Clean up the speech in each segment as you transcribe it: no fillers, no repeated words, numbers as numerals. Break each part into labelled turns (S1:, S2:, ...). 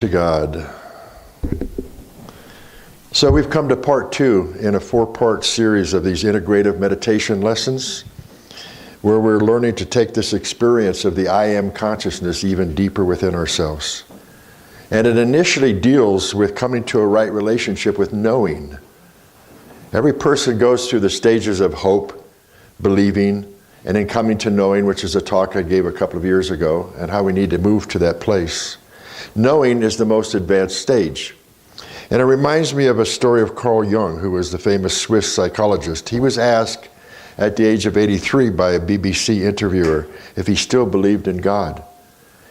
S1: To God. So we've come to part 2 in a 4-part series of these integrative meditation lessons, where we're learning to take this experience of the I Am consciousness even deeper within ourselves. And it initially deals with coming to a right relationship with knowing. Every person goes through the stages of hope, believing, and then coming to knowing, which is a talk I gave a couple of years ago, and how we need to move to that place. Knowing is the most advanced stage. And it reminds me of a story of Carl Jung, who was the famous Swiss psychologist. He was asked at the age of 83 by a BBC interviewer if he still believed in God.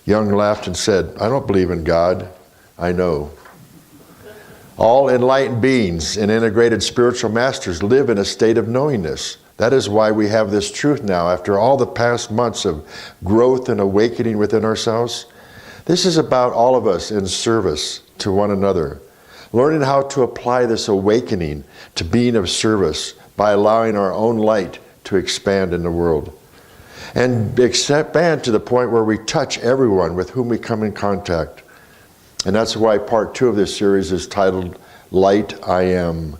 S1: Jung laughed and said, "I don't believe in God, I know." All enlightened beings and integrated spiritual masters live in a state of knowingness. That is why we have this truth now, after all the past months of growth and awakening within ourselves. This is about all of us in service to one another, learning how to apply this awakening to being of service by allowing our own light to expand in the world. And expand to the point where we touch everyone with whom we come in contact. And that's why part 2 of this series is titled, Light I Am.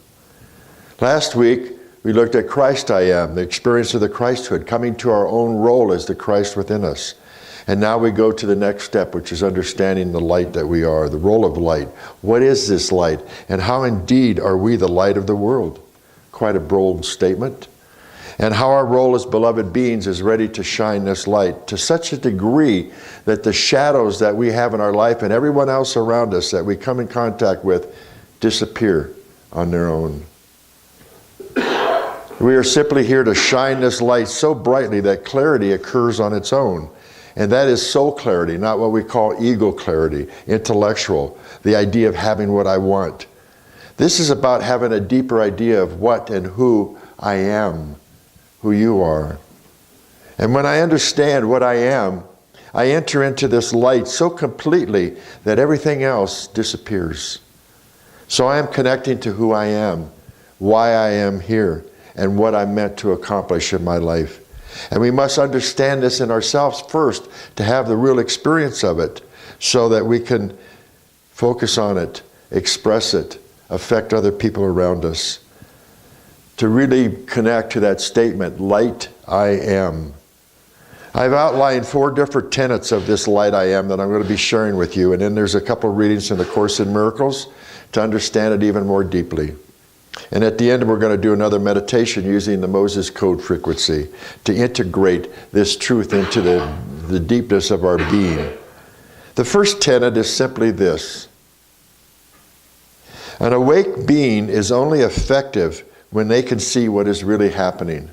S1: Last week, we looked at Christ I Am, the experience of the Christhood, coming to our own role as the Christ within us. And now we go to the next step, which is understanding the light that we are, the role of light. What is this light? And how indeed are we the light of the world? Quite a bold statement. And how our role as beloved beings is ready to shine this light to such a degree that the shadows that we have in our life and everyone else around us that we come in contact with disappear on their own. We are simply here to shine this light so brightly that clarity occurs on its own. And that is soul clarity, not what we call ego clarity, intellectual, the idea of having what I want. This is about having a deeper idea of what and who I am, who you are. And when I understand what I am, I enter into this light so completely that everything else disappears. So I am connecting to who I am, why I am here, and what I'm meant to accomplish in my life. And we must understand this in ourselves first to have the real experience of it so that we can focus on it, express it, affect other people around us. To really connect to that statement, light I am. I've outlined 4 different tenets of this light I am that I'm going to be sharing with you. And then there's a couple of readings in the Course in Miracles to understand it even more deeply. And at the end, we're going to do another meditation using the Moses Code frequency to integrate this truth into the deepness of our being. The first tenet is simply this. An awake being is only effective when they can see what is really happening.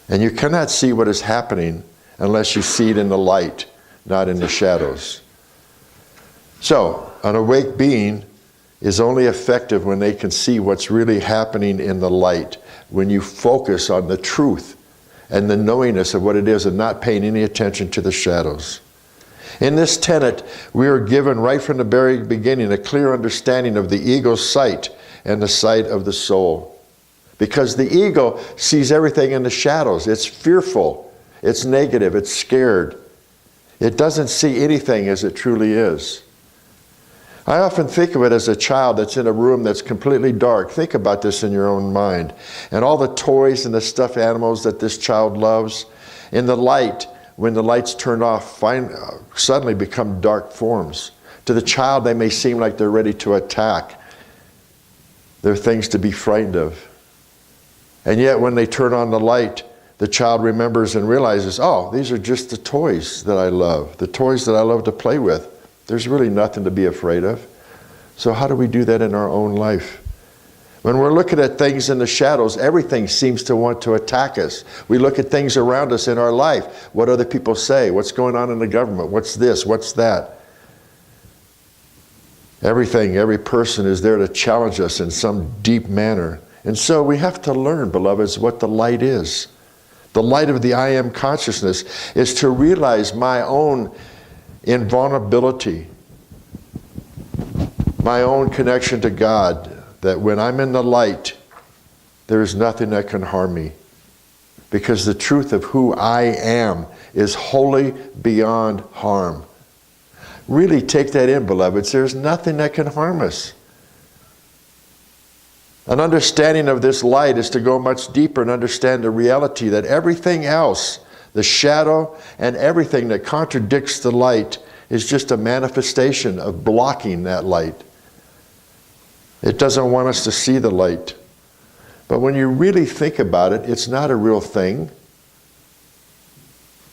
S1: And you cannot see what is happening unless you see it in the light, not in the shadows. So, an awake being is only effective when they can see what's really happening in the light, when you focus on the truth and the knowingness of what it is and not paying any attention to the shadows. In this tenet, we are given right from the very beginning a clear understanding of the ego's sight and the sight of the soul. Because the ego sees everything in the shadows. It's fearful, it's negative, it's scared. It doesn't see anything as it truly is. I often think of it as a child that's in a room that's completely dark. Think about this in your own mind. And all the toys and the stuffed animals that this child loves, in the light, when the lights turn off, suddenly become dark forms. To the child, they may seem like they're ready to attack. They're things to be frightened of. And yet when they turn on the light, the child remembers and realizes, oh, these are just the toys that I love, the toys that I love to play with. There's really nothing to be afraid of. So how do we do that in our own life? When we're looking at things in the shadows, everything seems to want to attack us. We look at things around us in our life. What other people say? What's going on in the government? What's this? What's that? Everything, every person is there to challenge us in some deep manner. And so we have to learn, beloveds, what the light is. The light of the I Am consciousness is to realize my own invulnerability, my own connection to God, that when I'm in the light, there is nothing that can harm me. Because the truth of who I am is wholly beyond harm. Really take that in, beloveds. There's nothing that can harm us. An understanding of this light is to go much deeper and understand the reality that everything else, the shadow and everything that contradicts the light, is just a manifestation of blocking that light. It doesn't want us to see the light. But when you really think about it, it's not a real thing.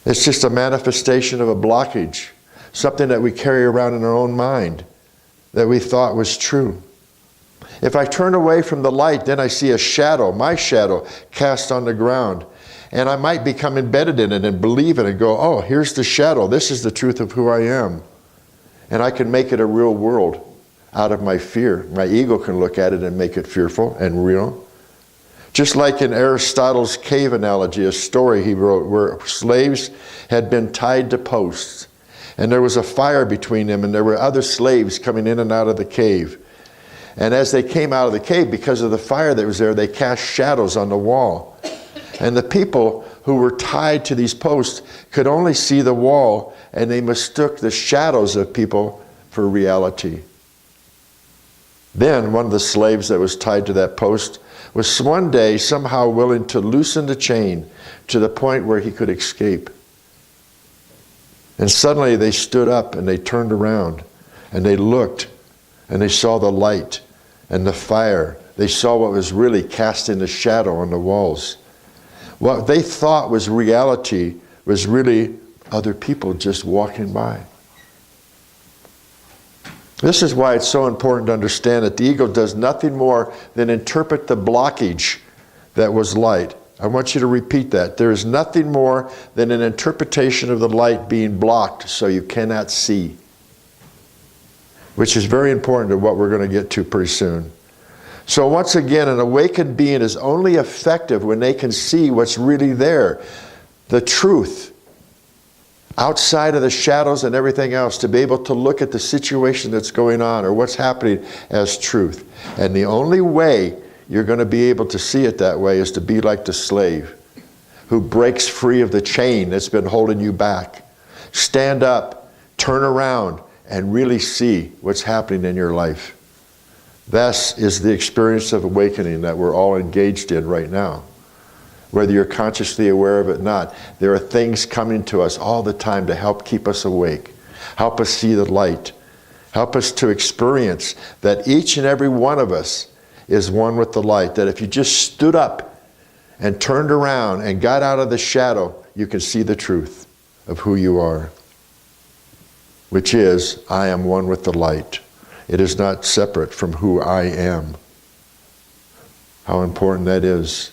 S1: It's just a manifestation of a blockage, something that we carry around in our own mind that we thought was true. If I turn away from the light, then I see a shadow, my shadow, cast on the ground. And I might become embedded in it and believe it and go, oh, here's the shadow. This is the truth of who I am. And I can make it a real world out of my fear. My ego can look at it and make it fearful and real. Just like in Aristotle's cave analogy, a story he wrote where slaves had been tied to posts. And there was a fire between them, and there were other slaves coming in and out of the cave. And as they came out of the cave, because of the fire that was there, they cast shadows on the wall. And the people who were tied to these posts could only see the wall, and they mistook the shadows of people for reality. Then one of the slaves that was tied to that post was one day somehow willing to loosen the chain to the point where he could escape. And suddenly they stood up and they turned around and they looked and they saw the light and the fire. They saw what was really casting the shadow on the walls. What they thought was reality was really other people just walking by. This is why it's so important to understand that the ego does nothing more than interpret the blockage that was light. I want you to repeat that. There is nothing more than an interpretation of the light being blocked so you cannot see. Which is very important to what we're going to get to pretty soon. So once again, an awakened being is only effective when they can see what's really there. The truth. Outside of the shadows and everything else, to be able to look at the situation that's going on or what's happening as truth. And the only way you're going to be able to see it that way is to be like the slave who breaks free of the chain that's been holding you back. Stand up, turn around, and really see what's happening in your life. This is the experience of awakening that we're all engaged in right now. Whether you're consciously aware of it or not, there are things coming to us all the time to help keep us awake, help us see the light, help us to experience that each and every one of us is one with the light, that if you just stood up and turned around and got out of the shadow, you can see the truth of who you are, which is, I am one with the light. It is not separate from who I am. How important that is.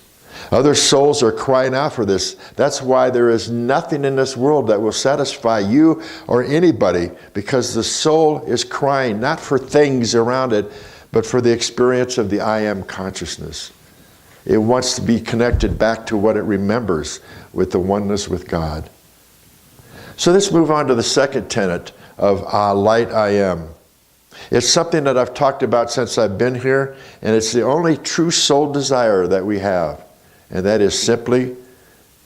S1: Other souls are crying out for this. That's why there is nothing in this world that will satisfy you or anybody, because the soul is crying not for things around it, but for the experience of the I am consciousness. It wants to be connected back to what it remembers with the oneness with God. So let's move on to the second tenet of light I am. It's something that I've talked about since I've been here, and it's the only true soul desire that we have. And that is simply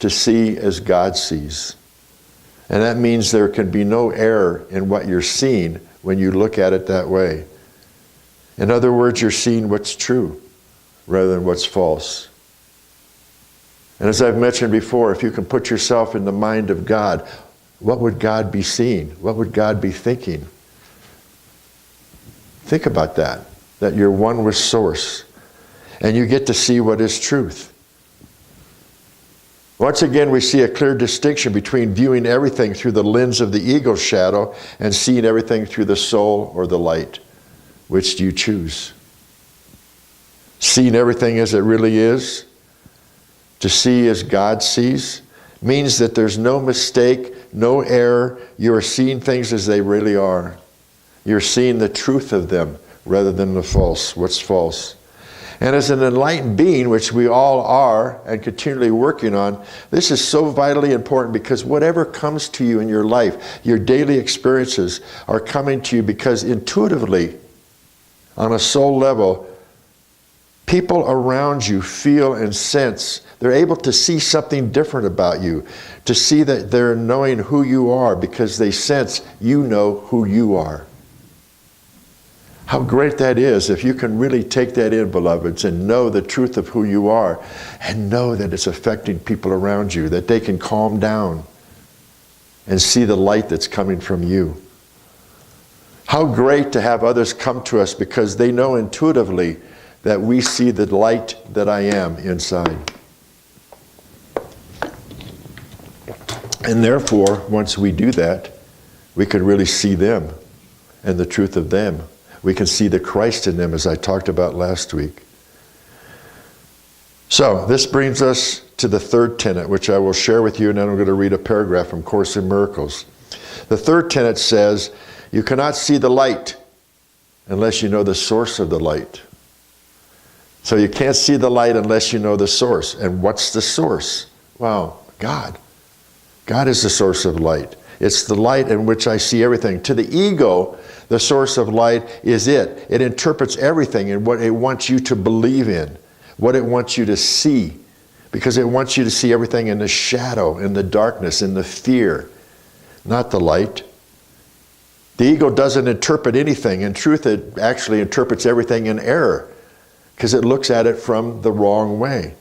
S1: to see as God sees. And that means there can be no error in what you're seeing when you look at it that way. In other words, you're seeing what's true rather than what's false. And as I've mentioned before, if you can put yourself in the mind of God, what would God be seeing? What would God be thinking? Think about that you're one with Source. And you get to see what is truth. Once again, we see a clear distinction between viewing everything through the lens of the ego shadow and seeing everything through the soul or the light. Which do you choose? Seeing everything as it really is, to see as God sees, means that there's no mistake, no error. You are seeing things as they really are. You're seeing the truth of them rather than the false, what's false. And as an enlightened being, which we all are and continually working on, this is so vitally important, because whatever comes to you in your life, your daily experiences are coming to you because intuitively, on a soul level, people around you feel and sense They're able to see something different about you, to see that they're knowing who you are because they sense you know who you are. How great that is if you can really take that in, beloveds, and know the truth of who you are and know that it's affecting people around you, that they can calm down and see the light that's coming from you. How great to have others come to us because they know intuitively that we see the light that I am inside. And therefore, once we do that, we can really see them and the truth of them. We can see the Christ in them, as I talked about last week. So this brings us to the third tenet, which I will share with you, and then I'm going to read a paragraph from Course in Miracles. The third tenet says, you cannot see the light unless you know the source of the light. So you can't see the light unless you know the source. And what's the source? Well, God. God is the source of light. It's the light in which I see everything. To the ego, the source of light is it. It interprets everything in what it wants you to believe in, what it wants you to see, because it wants you to see everything in the shadow, in the darkness, in the fear, not the light. The ego doesn't interpret anything. In truth, it actually interprets everything in error because it looks at it from the wrong way.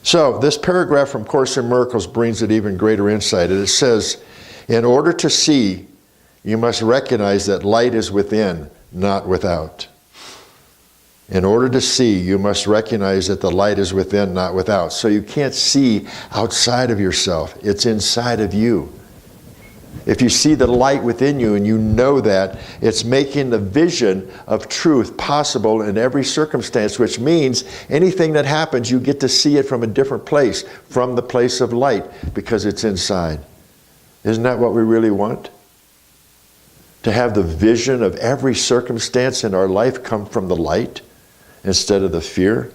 S1: So this paragraph from Course in Miracles brings it even greater insight. It says, in order to see, you must recognize that light is within, not without. In order to see, you must recognize that the light is within, not without. So you can't see outside of yourself. It's inside of you. If you see the light within you and you know that, it's making the vision of truth possible in every circumstance, which means anything that happens, you get to see it from a different place, from the place of light, because it's inside. Isn't that what we really want? To have the vision of every circumstance in our life come from the light instead of the fear?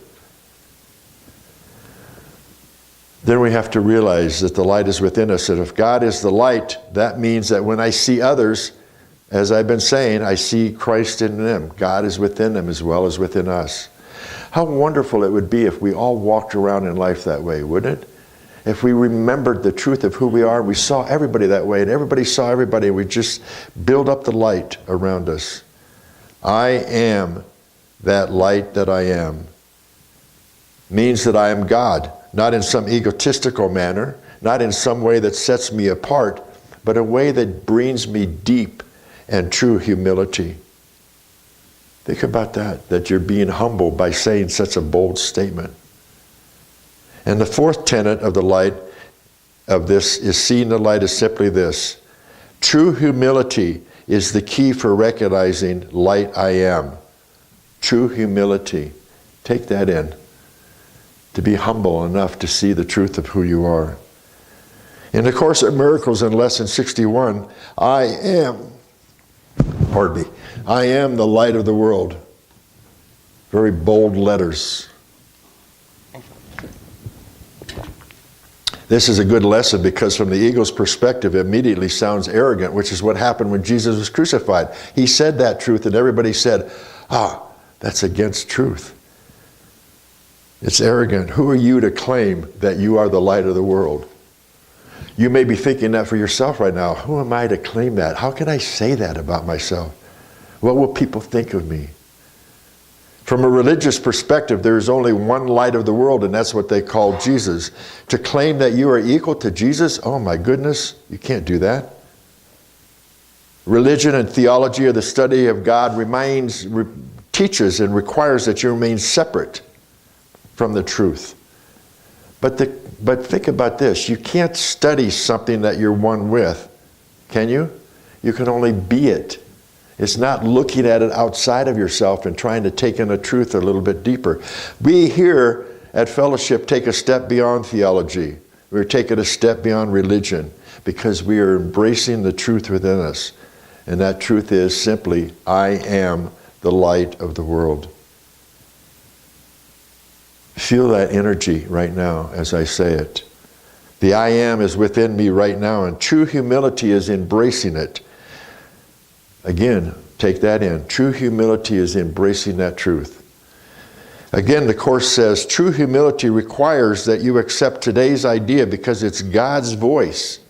S1: Then we have to realize that the light is within us. And if God is the light, that means that when I see others, as I've been saying, I see Christ in them. God is within them as well as within us. How wonderful it would be if we all walked around in life that way, wouldn't it? If we remembered the truth of who we are, we saw everybody that way, and everybody saw everybody, and we just build up the light around us. I am that light that I am. Means that I am God, not in some egotistical manner, not in some way that sets me apart, but a way that brings me deep and true humility. Think about that you're being humble by saying such a bold statement. And the fourth tenet of the light of this is seeing the light is simply this. True humility is the key for recognizing light I am. True humility. Take that in. To be humble enough to see the truth of who you are. In the Course in Miracles in Lesson 61, I am the light of the world. Very bold letters. This is a good lesson because from the ego's perspective, it immediately sounds arrogant, which is what happened when Jesus was crucified. He said that truth and everybody said, that's against truth. It's arrogant. Who are you to claim that you are the light of the world? You may be thinking that for yourself right now. Who am I to claim that? How can I say that about myself? What will people think of me? From a religious perspective, there is only one light of the world, and that's what they call Jesus. To claim that you are equal to Jesus, oh my goodness, you can't do that. Religion and theology, or the study of God, teaches and requires that you remain separate from the truth. But think about this. You can't study something that you're one with, can you? You can only be it. It's not looking at it outside of yourself and trying to take in the truth a little bit deeper. We here at Fellowship take a step beyond theology. We're taking a step beyond religion because we are embracing the truth within us. And that truth is simply, I am the light of the world. Feel that energy right now as I say it. The I am is within me right now, and true humility is embracing it. Again, take that in. True humility is embracing that truth. Again, the Course says, true humility requires that you accept today's idea because it's God's voice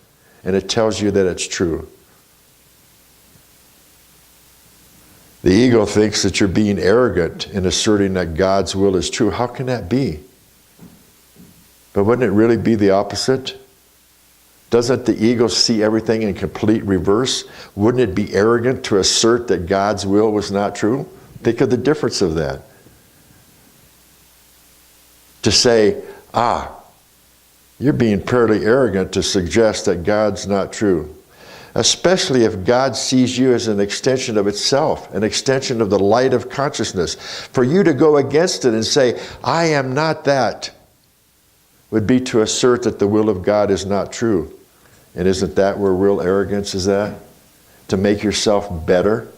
S1: and it tells you that it's true. The ego thinks that you're being arrogant in asserting that God's will is true. How can that be? But wouldn't it really be the opposite? Doesn't the ego see everything in complete reverse? Wouldn't it be arrogant to assert that God's will was not true? Think of the difference of that. To say, you're being fairly arrogant to suggest that God's not true. Especially if God sees you as an extension of itself, an extension of the light of consciousness. For you to go against it and say, I am not that, would be to assert that the will of God is not true. And isn't that where real arrogance is at? To make yourself better?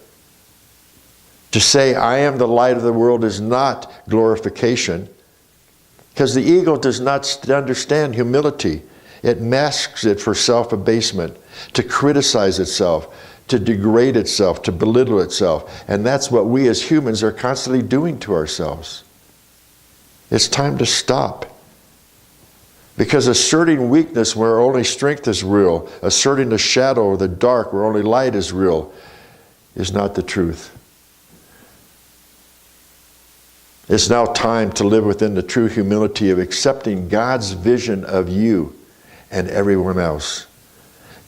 S1: To say, I am the light of the world is not glorification. Because the ego does not understand humility. It masks it for self-abasement, to criticize itself, to degrade itself, to belittle itself. And that's what we as humans are constantly doing to ourselves. It's time to stop. Because asserting weakness where only strength is real, asserting the shadow or the dark where only light is real, is not the truth. It's now time to live within the true humility of accepting God's vision of you and everyone else.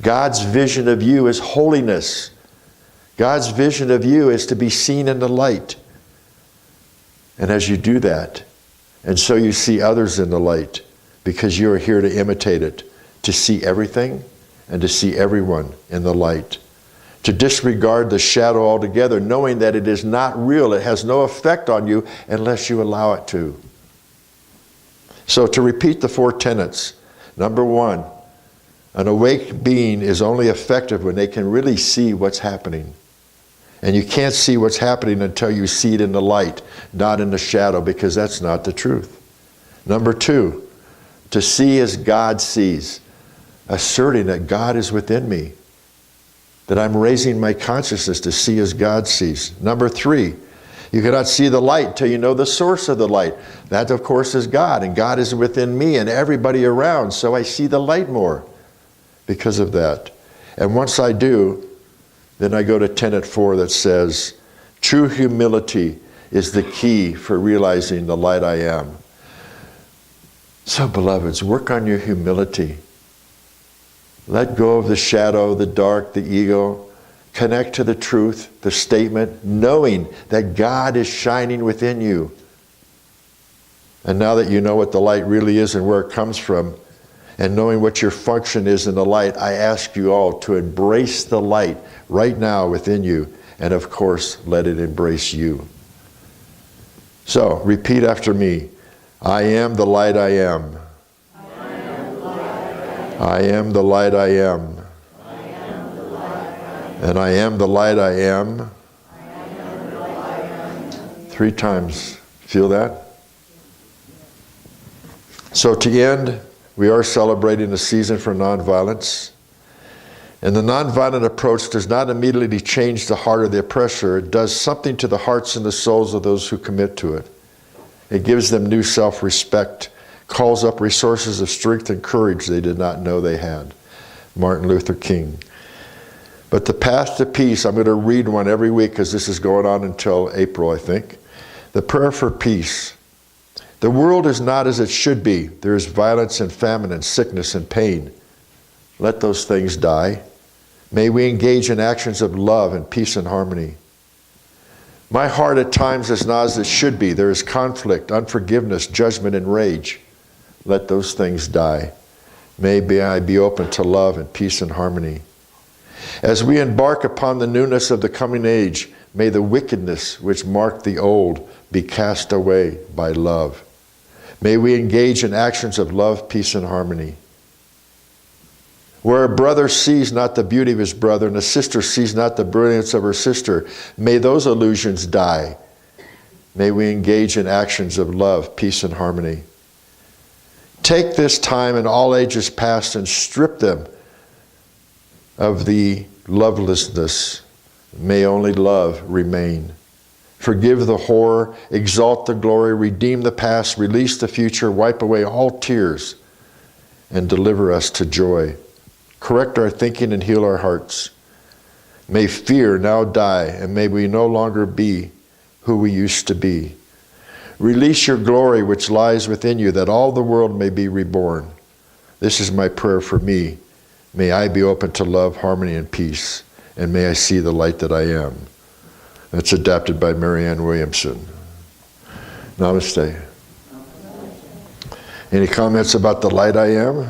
S1: God's vision of you is holiness. God's vision of you is to be seen in the light. And as you do that, and so you see others in the light, because you are here to imitate it, to see everything and to see everyone in the light. To disregard the shadow altogether, knowing that it is not real, it has no effect on you unless you allow it to. So to repeat the 4 tenets, number 1, an awake being is only effective when they can really see what's happening. And you can't see what's happening until you see it in the light, not in the shadow, because that's not the truth. Number 2, to see as God sees, asserting that God is within me, that I'm raising my consciousness to see as God sees. Number 3, you cannot see the light till you know the source of the light. That, of course, is God, and God is within me and everybody around, so I see the light more because of that. And once I do, then I go to tenet 4 that says, true humility is the key for realizing the light I am. So, beloveds, work on your humility. Let go of the shadow, the dark, the ego. Connect to the truth, the statement, knowing that God is shining within you. And now that you know what the light really is and where it comes from, and knowing what your function is in the light, I ask you all to embrace the light right now within you, and of course, let it embrace you. So, repeat after me. I am the light I am. I am the light I am. And I am the light I am. 3 times. Feel that? So to end, we are celebrating the season for nonviolence. And the nonviolent approach does not immediately change the heart of the oppressor. It does something to the hearts and the souls of those who commit to it. It gives them new self-respect, calls up resources of strength and courage they did not know they had. Martin Luther King. But the path to peace, I'm going to read one every week because this is going on until April, I think. The prayer for peace. The world is not as it should be. There is violence and famine and sickness and pain. Let those things die. May we engage in actions of love and peace and harmony. My heart at times is not as it should be. There is conflict, unforgiveness, judgment, and rage. Let those things die. May I be open to love and peace and harmony. As we embark upon the newness of the coming age, may the wickedness which marked the old be cast away by love. May we engage in actions of love, peace, and harmony. Where a brother sees not the beauty of his brother and a sister sees not the brilliance of her sister, may those illusions die. May we engage in actions of love, peace, and harmony. Take this time in all ages past and strip them of the lovelessness. May only love remain. Forgive the horror, exalt the glory, redeem the past, release the future, wipe away all tears, and deliver us to joy. Correct our thinking and heal our hearts. May fear now die, and may we no longer be who we used to be. Release your glory which lies within you, that all the world may be reborn. This is my prayer for me. May I be open to love, harmony, and peace, and may I see the light that I am. That's adapted by Marianne Williamson. Namaste. Any comments about the light I am?